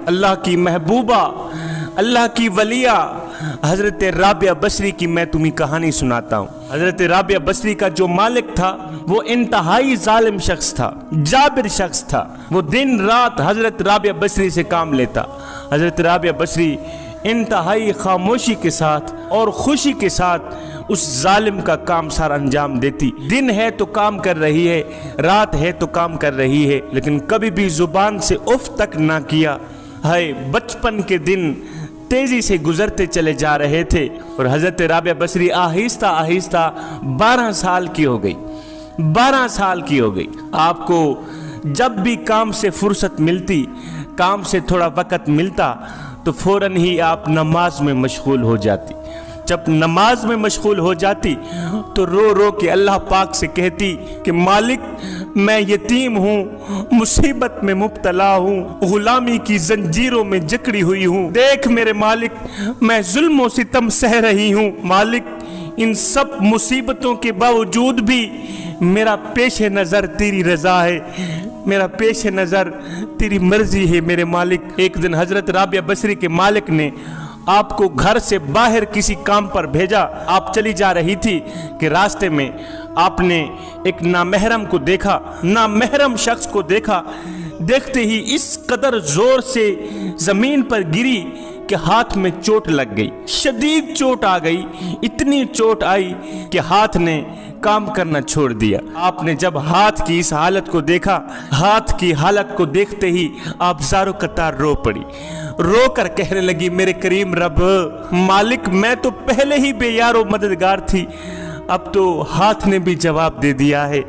اللہ کی محبوبہ, اللہ کی ولیہ حضرت رابعہ بصری کی میں تمہیں کہانی سناتا ہوں. حضرت رابعہ بصری کا جو مالک تھا وہ انتہائی ظالم شخص تھا, جابر شخص تھا. وہ دن رات حضرت رابعہ بصری سے کام لیتا. حضرت رابعہ بصری انتہائی خاموشی کے ساتھ اور خوشی کے ساتھ اس ظالم کا کام سارا انجام دیتی. دن ہے تو کام کر رہی ہے, رات ہے تو کام کر رہی ہے, لیکن کبھی بھی زبان سے اف تک نہ کیا. ہے بچپن کے دن تیزی سے گزرتے چلے جا رہے تھے اور حضرت رابعہ بصری آہستہ آہستہ 12 سال کی ہو گئی. 12 سال کی ہو گئی. آپ کو جب بھی کام سے فرصت ملتی, کام سے تھوڑا وقت ملتا تو فوراً ہی آپ نماز میں مشغول ہو جاتی. جب نماز میں مشغول ہو جاتی تو رو رو کے اللہ پاک سے کہتی کہ مالک میں یتیم ہوں, مصیبت میں مبتلا ہوں, غلامی کی زنجیروں میں جکڑی ہوئی ہوں. دیکھ میرے مالک میں ظلم و ستم سہ رہی ہوں. مالک ان سب مصیبتوں کے باوجود بھی میرا پیش نظر تیری رضا ہے, میرا پیش نظر تیری مرضی ہے میرے مالک. ایک دن حضرت رابعہ بصری کے مالک نے آپ کو گھر سے باہر کسی کام پر بھیجا. آپ چلی جا رہی تھی کہ راستے میں آپ نے ایک نامحرم کو دیکھا, نامحرم شخص کو دیکھا. دیکھتے ہی اس قدر زور سے زمین پر گری کہ ہاتھ میں چوٹ لگ گئی, شدید چوٹ آ گئی. اتنی چوٹ آئی کہ ہاتھ نے کام کرنا چھوڑ دیا. آپ نے جب ہاتھ کی اس حالت کو دیکھا, ہاتھ کی حالت کو دیکھتے ہی آپ زارو قطار رو پڑی. رو کر کہنے لگی میرے کریم رب, مالک میں تو پہلے ہی بے یار و مددگار تھی, اب تو ہاتھ نے بھی جواب دے دیا ہے,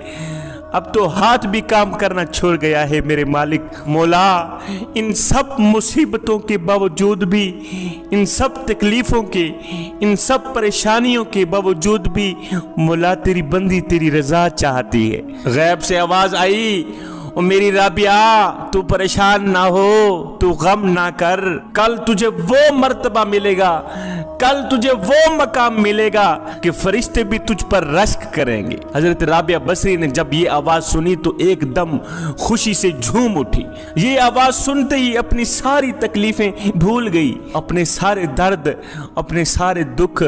اب تو ہاتھ بھی کام کرنا چھوڑ گیا ہے میرے مالک. مولا ان سب مصیبتوں کے باوجود بھی, ان سب تکلیفوں کے, ان سب پریشانیوں کے باوجود بھی مولا تیری بندی تیری رضا چاہتی ہے. غیب سے آواز آئی, او میری رابعہ تو پریشان نہ ہو, تو غم نہ کر, کل تجھے وہ مرتبہ ملے گا, کل تجھے وہ مقام ملے گا کہ فرشتے بھی تجھ پر رشک کریں گے. حضرت رابعہ بصری نے جب یہ آواز سنی تو ایک دم خوشی سے جھوم اٹھی. یہ آواز سنتے ہی اپنی ساری تکلیفیں بھول گئی, اپنے سارے درد, اپنے سارے دکھ,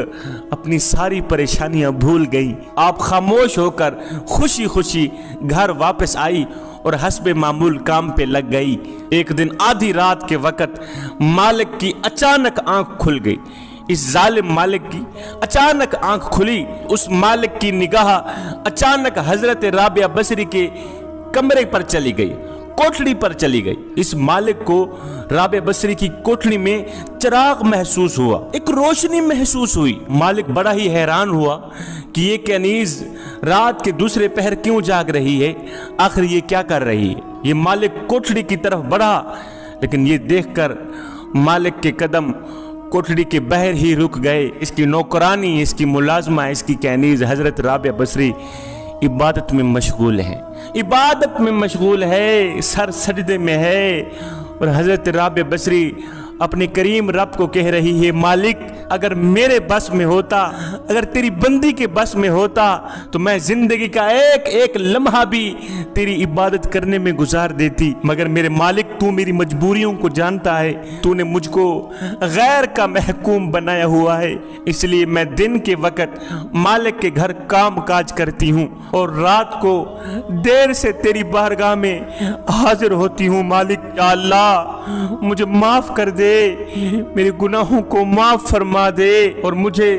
اپنی ساری پریشانیاں بھول گئی. آپ خاموش ہو کر خوشی خوشی گھر واپس آئی اور حسب معمول کام پہ لگ گئی. ایک دن آدھی رات کے وقت مالک کی اچانک آنکھ کھل گئی. اس ظالم مالک کی اچانک آنکھ کھلی. اس مالک کی نگاہ اچانک حضرت رابعہ بصری کے کمرے پر چلی گئی, کوٹھڑی پر چلی گئی. اس مالک کو رابعہ بصری کی کوٹھڑی میں چراغ محسوس ہوا, ایک روشنی محسوس ہوئی. مالک بڑا ہی حیران ہوا کہ یہ کنیز رات کے دوسرے پہر کیوں جاگ رہی ہے, آخر یہ کیا کر رہی ہے. یہ مالک کوٹھڑی کی طرف بڑھا, لیکن یہ دیکھ کر مالک کے قدم کوٹھڑی کے باہر ہی رک گئے. اس کی نوکرانی, اس کی ملازمہ, اس کی کنیز حضرت رابعہ بصری عبادت میں مشغول ہیں, عبادت میں مشغول ہے, سر سجدے میں ہے. اور حضرت رابعہ بصری اپنے کریم رب کو کہہ رہی ہے مالک اگر میرے بس میں ہوتا, اگر تیری بندی کے بس میں ہوتا تو میں زندگی کا ایک ایک لمحہ بھی تیری عبادت کرنے میں گزار دیتی, مگر میرے مالک تو میری مجبوریوں کو جانتا ہے, تو نے مجھ کو غیر کا محکوم بنایا ہوا ہے, اس لیے میں دن کے وقت مالک کے گھر کام کاج کرتی ہوں اور رات کو دیر سے تیری بارگاہ میں حاضر ہوتی ہوں. مالک یا اللہ مجھے معاف کر دے, میرے گناہوں کو معاف فرما دے اور مجھے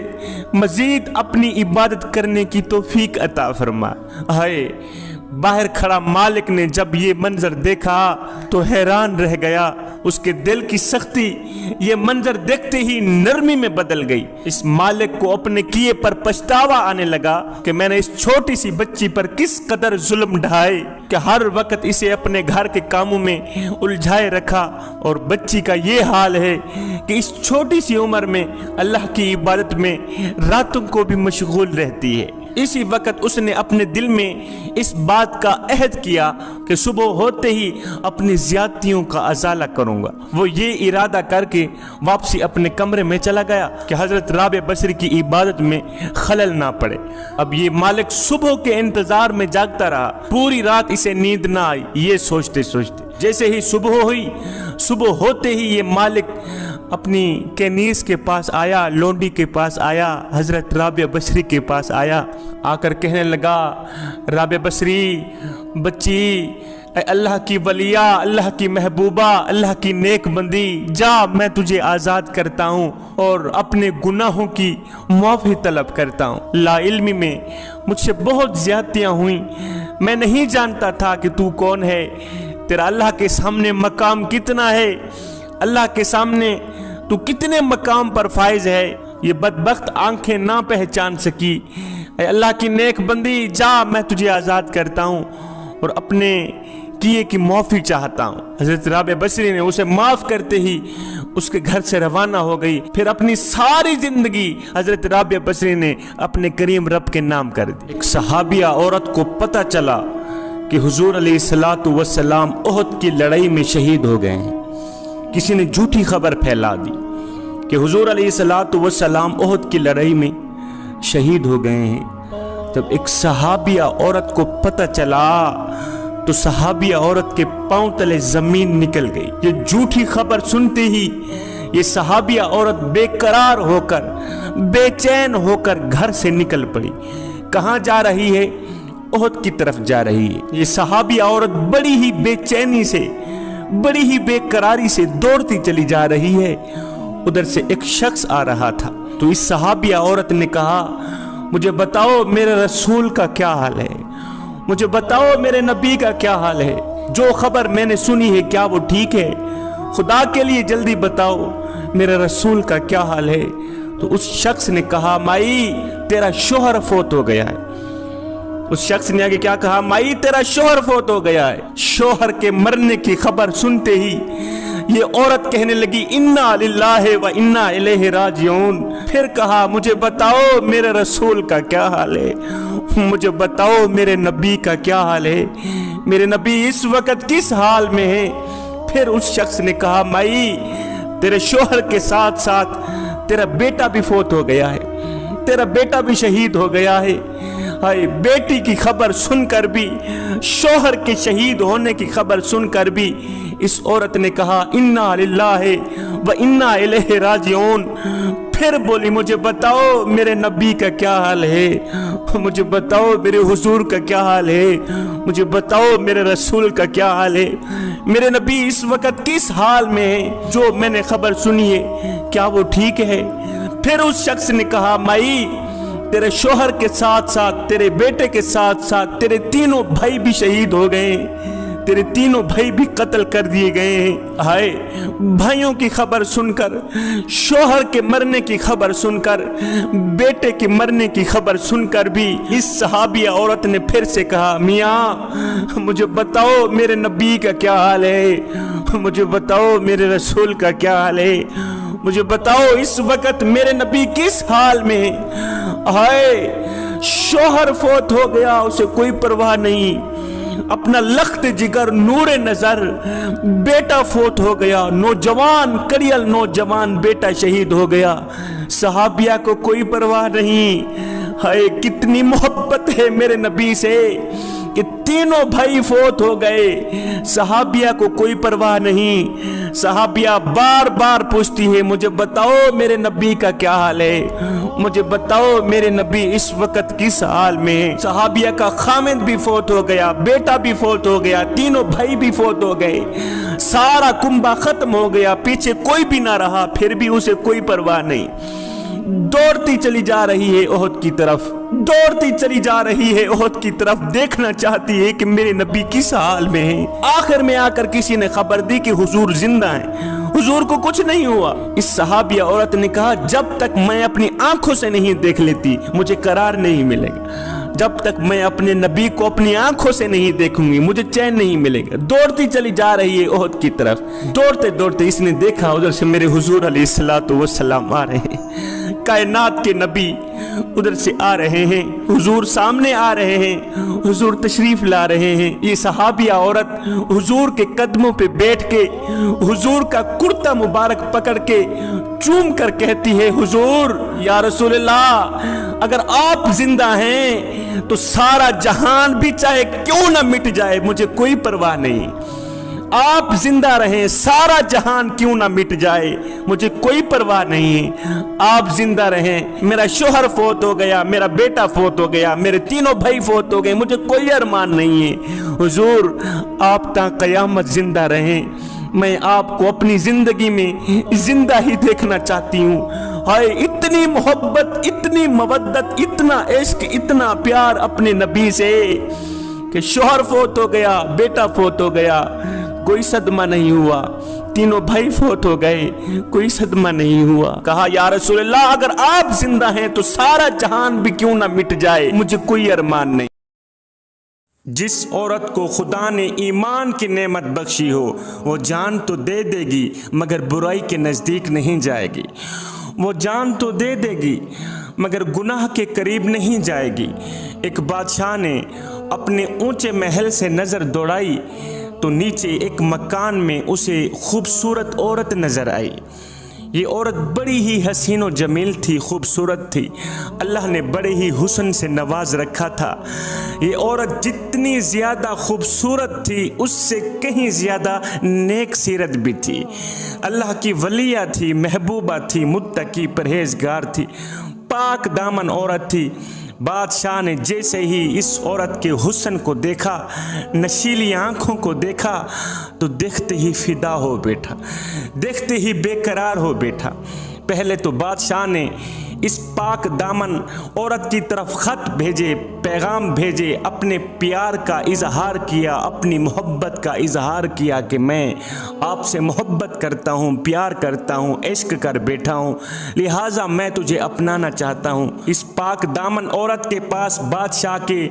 مزید اپنی عبادت کرنے کی توفیق عطا فرما. ہائے باہر کھڑا مالک نے جب یہ منظر دیکھا تو حیران رہ گیا. اس کے دل کی سختی یہ منظر دیکھتے ہی نرمی میں بدل گئی. اس مالک کو اپنے کیے پر پچھتاوا آنے لگا کہ میں نے اس چھوٹی سی بچی پر کس قدر ظلم ڈھائے کہ ہر وقت اسے اپنے گھر کے کاموں میں الجھائے رکھا, اور بچی کا یہ حال ہے کہ اس چھوٹی سی عمر میں اللہ کی عبادت میں راتوں کو بھی مشغول رہتی ہے. इसी वक्त उसने अपने दिल में इस बात का अहद किया कि सुबह होते ही अपनी ज्यादतियों का अजाला करूंगा। वो ये इरादा करके वापसी अपने कमरे में चला गया कि हजरत राबिया बसरी की इबादत में खलल ना पड़े। अब ये मालिक सुबह के इंतजार में जागता रहा, पूरी रात इसे नींद ना आई। ये सोचते सोचते जैसे ही सुबह हुई, सुबह होते ही ये मालिक अपनी कैनीस के पास आया, लोंडी के पास आया, हजरत राबिया बसरी के पास आया। आकर कहने लगा, राबिया बसरी बच्ची, अल्लाह की वलिया, अल्लाह की महबूबा, अल्लाह की नेक बंदी, जा मैं तुझे आज़ाद करता हूँ और अपने गुनाहों की मुआफ़ी तलब करता हूँ। ला इल्मी में मुझसे बहुत ज़्यादतियाँ हुई, मैं नहीं जानता था कि तू कौन है, तेरा अल्लाह के सामने मकाम कितना है, अल्लाह के सामने तू कितने मकाम पर फाइज है। ये बदबख्त आंखें ना पहचान सकी। अल्लाह की नेक बंदी, जा मैं तुझे आज़ाद करता हूँ और अपने किए की माफ़ी चाहता हूँ। हज़रत राबिया बसरी ने उसे माफ़ करते ही उसके घर से रवाना हो गई। फिर अपनी सारी ज़िंदगी हज़रत राबिया बसरी ने अपने करीम रब के नाम कर दी। एक सहाबिया औरत को पता चला कि हुजूर अलैहिस्सलातु वस्सलाम ओहद की लड़ाई में शहीद हो गए हैं। किसी ने झूठी खबर फैला दी कि हुजूर अलैहिस्सलातु वस्सलाम ओहद की लड़ाई में शहीद हो गए हैं। जब एक सहाबिया औरत को पता चला तो सहाबिया औरत के पांव तले जमीन निकल गई। ये झूठी खबर सुनते ही ये सहाबिया औरत बेकरार होकर, बेचैन होकर घर से निकल पड़ी। कहाँ जा रही है? ओहद की तरफ जा रही है। ये सहाबिया औरत बड़ी ही बेचैनी से, बड़ी ही बेकरारी से दौड़ती चली जा रही है। उधर से एक शख्स आ रहा था तो इस सहाबिया औरत ने कहा, मुझे बताओ मेरे रसूल का क्या हाल है, मुझे बताओ मेरे नबी का क्या हाल है, जो खबर मैंने सुनी है क्या वो ठीक है? खुदा के लिए जल्दी बताओ मेरे रसूल का क्या हाल है। तो उस शख्स ने कहा, माई तेरा शोहर फौत हो गया है। उस शख्स ने आगे क्या कहा, माई तेरा शोहर फौत हो गया है। शोहर के मरने की खबर सुनते ही ये औरत कहने लगी, इन्ना लिल्लाहि व इन्ना इलैहि राजिऊन। फिर कहा, मुझे बताओ मेरे रसूल का क्या हाल है, मुझे बताओ मेरे नबी का क्या हाल है, मेरे नबी इस वक्त किस हाल में है। फिर उस शख्स ने कहा, माई तेरे शोहर के साथ साथ तेरा बेटा भी फौत हो गया है, तेरा बेटा भी शहीद हो गया है। हाय, बेटी की खबर सुनकर भी, शोहर के शहीद होने की खबर सुनकर भी इस औरत ने कहा, इन्ना लिल्लाहि व इन्ना इलैहि राजिऊन। फिर बोली, मुझे बताओ मेरे नबी का क्या हाल है, मुझे बताओ मेरे हुजूर का क्या हाल है, मुझे बताओ मेरे रसूल का क्या हाल है, मेरे नबी इस वक्त किस हाल में है, जो मैंने खबर सुनी है क्या वो ठीक है? फिर उस शख्स ने कहा, माई तेरे शोहर के साथ साथ, तेरे बेटे के साथ साथ तेरे तीनों भाई भी शहीद हो गए, तेरे तीनों भाई भी कत्ल कर दिए गए हैं। हाय, भाइयों की खबर सुनकर, शोहर के मरने की खबर सुनकर, बेटे के मरने की खबर सुनकर भी इस सहाबिया औरत ने फिर से कहा, मियाँ मुझे बताओ मेरे नबी का क्या हाल है, मुझे बताओ मेरे रसूल का क्या हाल है, मुझे बताओ इस वक्त मेरे नबी किस हाल में है। हाय, शोहर फौत हो गया, उसे कोई परवाह नहीं, अपना लख्त जिगर नूरे नजर बेटा फौत हो गया, नौजवान करियल नौजवान बेटा शहीद हो गया, सहाबिया को कोई परवाह नहीं। हाय, कितनी मोहब्बत है मेरे नबी से कि तीनों भाई फौत हो गए, सहाबिया को कोई परवाह नहीं। सहाबिया बार बार पूछती है, मुझे बताओ मेरे नबी का क्या हाल है, मुझे बताओ मेरे नबी इस वक्त किस हाल में है। सहाबिया का खामिद भी फौत हो गया, बेटा भी फौत हो गया, तीनों भाई भी फौत हो गए, सारा कुंबा खत्म हो गया, पीछे कोई भी ना रहा, फिर भी उसे कोई परवाह नहीं। दौड़ती चली जा रही है ओहद की तरफ, दौड़ती चली जा रही है ओहद की तरफ, देखना चाहती है कि मेरे नबी किस हाल में है। आखिर में आकर किसी ने खबर दी कि हुजूर जिंदा हैं, हुजूर को कुछ नहीं हुआ। इस सहाबिया औरत ने कहा, जब तक मैं अपनी आंखों से नहीं देख लेती मुझे करार नहीं मिलेगा, जब तक मैं अपने नबी को अपनी आंखों से नहीं देखूंगी मुझे चैन नहीं मिलेगा। दौड़ती चली जा रही है ओहद की तरफ। दौड़ते दौड़ते इसने देखा उधर से मेरे हुजूर अलैहिस्सलातु वस्सलाम आ रहे हैं। कायनात के नबी उधर से आ रहे हैं, हुजूर सामने आ रहे हैं, हुजूर तशरीफ ला रहे हैं। ये सहाबिया औरत हुजूर के कदमों पे बैठ के हुजूर का कुर्ता मुबारक पकड़ के चूम कर कहती है, हुजूर या रसूलल्लाह, अगर आप जिंदा हैं तो सारा जहान भी चाहे क्यों ना मिट जाए, मुझे कोई परवाह नहीं। आप जिंदा रहें, सारा जहान क्यों ना मिट जाए, मुझे कोई परवाह नहीं है। आप जिंदा रहें, मेरा शोहर फोत हो गया, मेरा बेटा फोत हो गया, मेरे तीनों भाई फोत हो गए, मुझे कोई अरमान नहीं है। हुजूर आप ता कयामत जिंदा रहें, मैं आपको अपनी जिंदगी में जिंदा ही देखना चाहती हूँ। हाय इतनी मोहब्बत, इतनी मवद्दत, इतना इश्क, इतना प्यार अपने नबी से कि शोहर फोत हो गया, बेटा फोत हो गया, कोई सदमा नहीं हुआ, तीनों भाई फोत हो गए, कोई सदमा नहीं हुआ। कहा या रसूलल्लाह, अगर आप जिंदा हैं तो सारा जहान भी क्यों ना मिट जाए, मुझे कोई अरमान नहीं। जिस औरत को खुदा ने ईमान की नेमत बख्शी हो, वो जान तो दे देगी मगर बुराई के नज़दीक नहीं जाएगी। वो जान तो दे देगी मगर गुनाह के करीब नहीं जाएगी। एक बादशाह ने अपने ऊंचे महल से नज़र दौड़ाई तो नीचे एक मकान में उसे खूबसूरत औरत नज़र आई। ये औरत बड़ी ही हसीन और जमील थी, खूबसूरत थी। अल्लाह ने बड़े ही हुस्न से नवाज रखा था। ये औरत जितनी ज़्यादा खूबसूरत थी उससे कहीं ज़्यादा नेक सीरत भी थी। अल्लाह की वलिया थी, महबूबा थी, मुत्तकी परहेजगार थी, पाक दामन औरत थी। बादशाह ने जैसे ही इस औरत के हुस्न को देखा, नशीली आंखों को देखा, तो देखते ही फिदा हो बैठा, देखते ही बेकरार हो बैठा। पहले तो बादशाह ने इस पाक दामन औरत की तरफ ख़त भेजे, पैगाम भेजे, अपने प्यार का इजहार किया, अपनी मोहब्बत का इजहार किया कि मैं आपसे मोहब्बत करता हूँ, प्यार करता हूँ, इश्क कर बैठा हूँ, लिहाजा मैं तुझे अपनाना चाहता हूँ। इस पाक दामन औरत के पास बादशाह के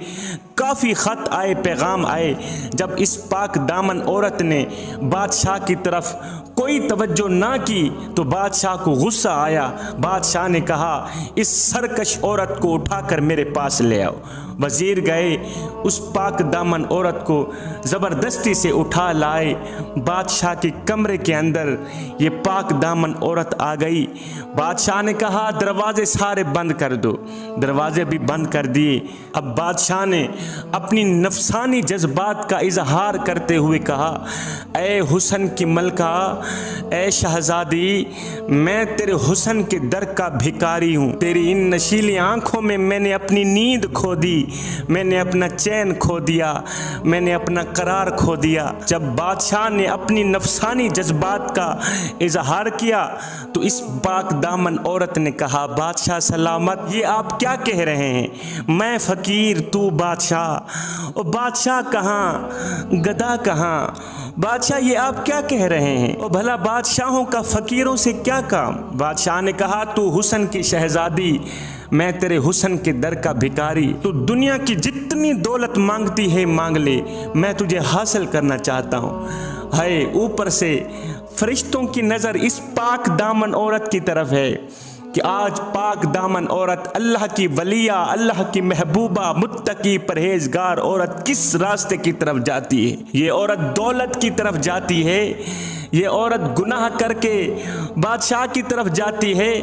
काफ़ी ख़त आए, पैगाम आए। जब इस पाक दामन औरत ने बादशाह की तरफ कोई तवज्जो ना की तो बादशाह को गुस्सा आया। बादशाह ने कहा, इस सरकश औरत को उठाकर मेरे पास ले आओ। वज़ीर गए, उस पाक दामन औरत को ज़बरदस्ती से उठा लाए। बादशाह के कमरे के अंदर ये पाक दामन औरत आ गई। बादशाह ने कहा, दरवाज़े सारे बंद कर दो। दरवाज़े भी बंद कर दिए। अब बादशाह ने अपनी नफसानी जज्बात का इजहार करते हुए कहा, ए हुस्न की मलका, ए शहजादी, मैं तेरे हुस्न के दर का भिखारी हूँ। तेरी इन नशीली आँखों में मैंने अपनी नींद खो दी, मैंने अपना चैन खो दिया, मैंने अपना करार खो दिया। जब बादशाह ने अपनी नफसानी जज्बात का इजहार किया तो इस पाक दामन औरत ने कहा, बादशाह सलामत, ये आप क्या कह रहे हैं? मैं फ़कीर, तू बादशाह। और बादशाह कहाँ, गधा कहाँ? बादशाह ये आप क्या कह रहे हैं? और भला बादशाहों का फ़कीरों से क्या काम? बादशाह ने कहा, तू हुस्न की शहजादी, मैं तेरे हुस्न के दर का भिखारी। तू दुनिया की जितनी दौलत मांगती है मांग ले, मैं तुझे हासिल करना चाहता हूँ। हाय ऊपर से फरिश्तों की नज़र इस पाक दामन औरत की तरफ है कि आज पाक दामन औरत, अल्लाह की वलिया, अल्लाह की महबूबा, मुत्तकी परहेजगार औरत किस रास्ते की तरफ जाती है? ये औरत दौलत की तरफ जाती है, ये औरत गुनाह करके बादशाह की तरफ जाती है,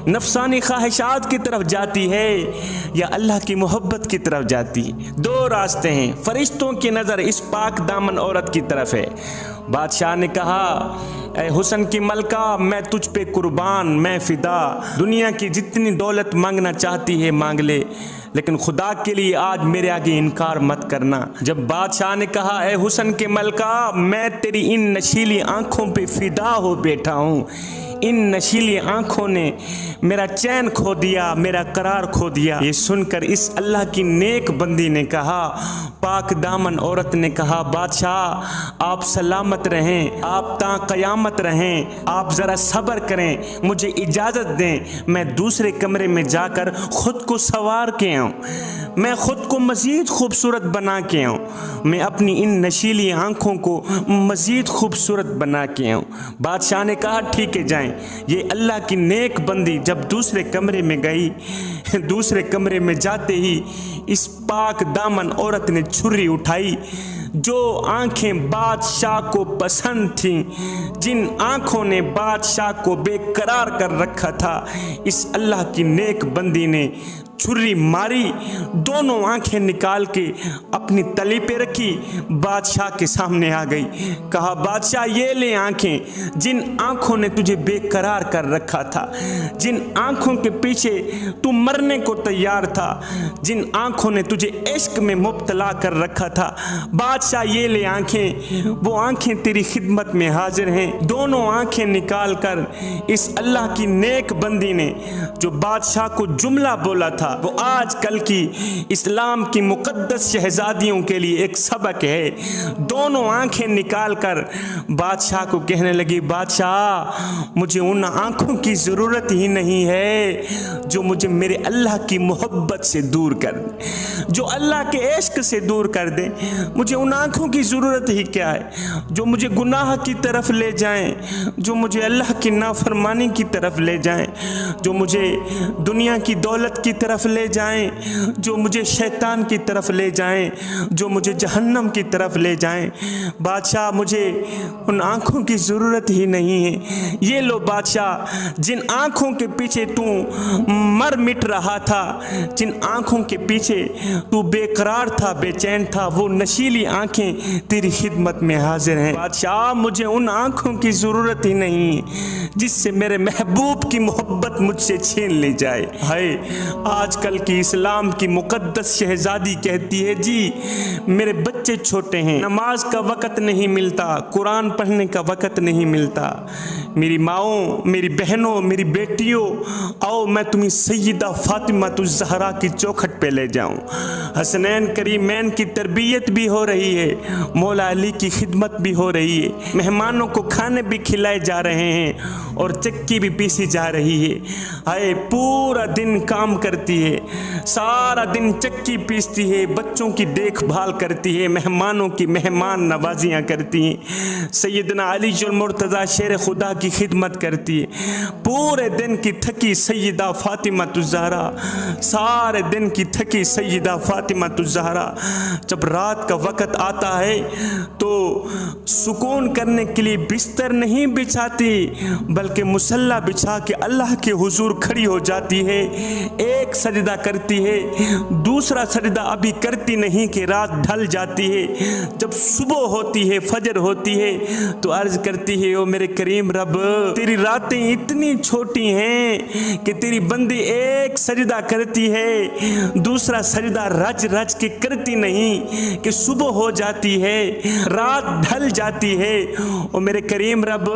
नफसानी ख्वाहिशात की तरफ जाती है, या अल्लाह की मोहब्बत की तरफ जाती है? दो रास्ते हैं। फरिश्तों की नज़र इस पाक दामन औरत की तरफ है। बादशाह ने कहा, ऐ हुस्न की मलका, मैं तुझ पे कुर्बान, मैं फिदा, दुनिया की जितनी दौलत मांगना चाहती है मांग ले, लेकिन खुदा के लिए आज मेरे आगे इनकार मत करना। जब बादशाह ने कहा, ऐ हुस्न के मलका, मैं तेरी इन नशीली आंखों पे फिदा हो बैठा हूँ, इन नशीली आंखों ने मेरा चैन खो दिया, मेरा करार खो दिया। ये सुनकर इस अल्लाह की नेक बंदी ने कहा, पाक दामन औरत ने कहा, बादशाह आप सलामत रहें, आप ता क़यामत रहें, आप ज़रा सब्र करें, मुझे इजाज़त दें, मैं दूसरे कमरे में जाकर ख़ुद को सवार के आऊँ, मैं ख़ुद को मज़ीद खूबसूरत बना के आऊँ, मैं अपनी इन नशीली आँखों को मज़ीद खूबसूरत बना के आऊँ। बादशाह ने कहा, ठीक है जाएँ। یہ اللہ کی نیک بندی جب دوسرے کمرے میں گئی، دوسرے کمرے میں جاتے ہی اس پاک دامن عورت نے چھری اٹھائی، جو آنکھیں بادشاہ کو پسند تھیں، جن آنکھوں نے بادشاہ کو بے قرار کر رکھا تھا، اس اللہ کی نیک بندی نے چھری ماری، دونوں آنکھیں نکال کے اپنی تلی پہ رکھی، بادشاہ کے سامنے آ گئی، کہا بادشاہ یہ لے آنکھیں، جن آنکھوں نے تجھے بے قرار کر رکھا تھا، جن آنکھوں کے پیچھے تو مرنے کو تیار تھا، جن آنکھوں نے تجھے عشق میں مبتلا کر رکھا تھا، بادشاہ یہ لے آنکھیں، وہ آنکھیں تیری خدمت میں حاضر ہیں۔ دونوں آنکھیں نکال کر اس اللہ کی نیک بندی نے جو بادشاہ کو جملہ بولا تھا، وہ آج کل کی اسلام کی مقدس شہزادیوں کے لیے ایک سبق ہے۔ دونوں آنکھیں نکال کر بادشاہ کو کہنے لگی بادشاہ مجھے ان آنکھوں کی ضرورت ہی نہیں ہے جو مجھے میرے اللہ کی محبت سے دور کر دے، جو اللہ کے عشق سے دور کر دے، مجھے ان آنکھوں کی ضرورت ہی کیا ہے جو مجھے گناہ کی طرف لے جائیں، جو مجھے اللہ کی نافرمانی کی طرف لے جائیں، جو مجھے دنیا کی دولت کی طرف لے جائیں، جو مجھے شیطان کی طرف لے جائیں، جو مجھے جہنم کی طرف لے جائیں۔ بادشاہ مجھے ان آنکھوں کی ضرورت ہی نہیں ہے۔ یہ لو بادشاہ، جن آنکھوں کے پیچھے تو مر مٹ رہا تھا، جن آنکھوں کے پیچھے تو بے قرار تھا، بے چین تھا، وہ نشیلی آنکھیں تیری خدمت میں حاضر ہیں۔ بادشاہ مجھے ان آنکھوں کی ضرورت ہی نہیں ہے جس سے میرے محبوب کی محبت مجھ سے چھین لی جائے۔ ہائے آج کل کی اسلام کی مقدس شہزادی کہتی ہے جی میرے بچے چھوٹے ہیں، نماز کا وقت نہیں ملتا، قرآن پڑھنے کا وقت نہیں ملتا، میری ماؤں، میری بہنوں، میری بیٹیوں، آؤ میں تمہیں سیدہ فاطمہ الزہرا کی چوکھٹ پہ لے جاؤں۔ حسنین کریمین کی تربیت بھی ہو رہی ہے، مولا علی کی خدمت بھی ہو رہی ہے، مہمانوں کو کھانے بھی کھلائے جا رہے ہیں اور چکی بھی پیسی جا رہی ہے۔ آئے پورا دن کام کرتی ہے، سارا دن چکی پیستی ہے، بچوں کی دیکھ بھال کرتی ہے، مہمانوں کی مہمان نوازیاں کرتی ہیں، سیدنا علی المرتضیٰ شیر خدا کی خدمت کرتی ہے۔ پورے دن کی تھکی سیدہ فاطمہ الزہرا، سارے دن کی تھکی سیدہ فاطمہ الزہرا جب رات کا وقت آتا ہے تو سکون کرنے کے لیے بستر نہیں بچھاتی بلکہ مصلی بچھا کے اللہ کے حضور کھڑی ہو جاتی ہے، ایک سجدہ کرتی ہے، دوسرا سجدہ ابھی کرتی نہیں کہ رات ڈھل جاتی ہے، جب صبح ہوتی ہے، فجر ہوتی ہے تو عرض کرتی ہے او میرے کریم رب تیری راتیں اتنی چھوٹی ہیں کہ تیری بندی ایک سجدہ کرتی ہے، دوسرا سجدہ رج رج کے کرتی نہیں کہ صبح ہو جاتی ہے، رات ڈھل جاتی ہے۔ او میرے کریم رب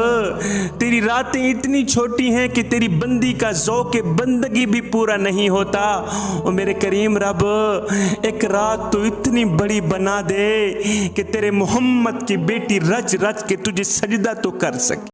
تیری راتیں اتنی چھوٹی ہیں کہ تیری بندی کا ذوق بندگی بھی پورا نہیں ہوتا۔ او میرے کریم رب ایک رات تو اتنی بڑی بنا دے کہ تیرے محمد کی بیٹی رج رج کے تجھے سجدہ تو کر سکے۔